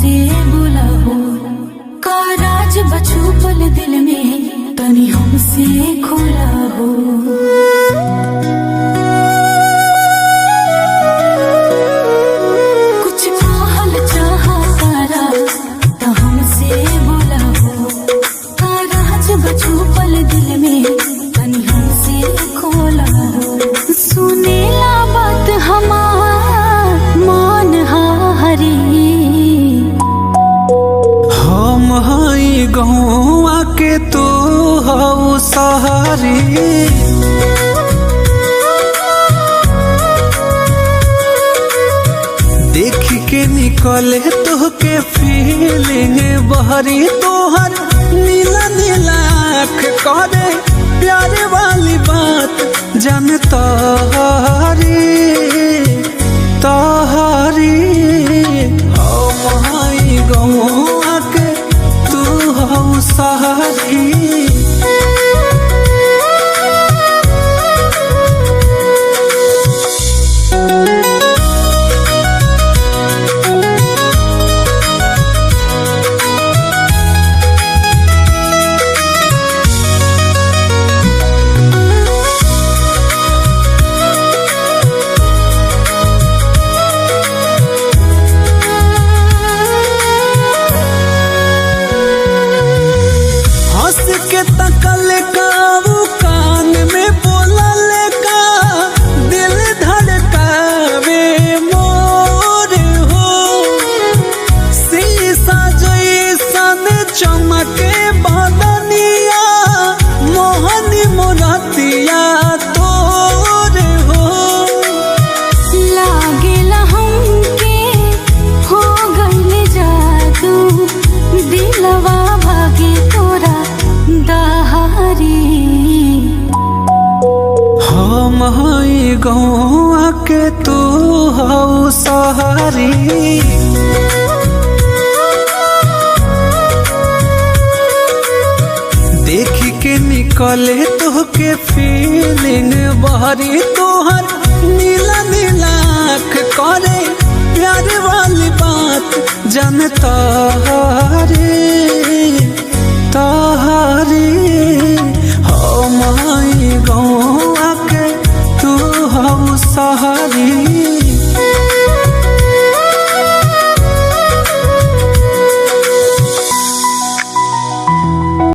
हमसे बोला हो, का राज बछुपल दिल में तनी हमसे खोला हो। कुछ कहल चाहा तारा तो हमसे बोला हो, का राज बछुपल दिल में तनी हमसे खोला हो। सुनेला बात हमार मान हारी, हम हई गौआ के तू हऊ सहारी। देख के निकले तोहके फीलिंग बहरी, तोहर नीला नीला आँख करे प्यारे वाली बात जन तोहरी तोहरी। हम हई गौआ के तू हऊ सहारी। के तकल काऊ कान में बोलल का दिल धड़कावे मोर हो। शीशा जैसन चमके बदनिया मोहनी मोरतिया तोर हो। लागेला हमके हो गइल जादू, दिलवा भागे तोरा दहारी। हम हई गौआ के तू हऊ सहारी। देख के निकले तोहके फीलिंग बहरी, तोहर नीला नीला आँख करे प्यार वाली बात जन तोहरी तोहरी।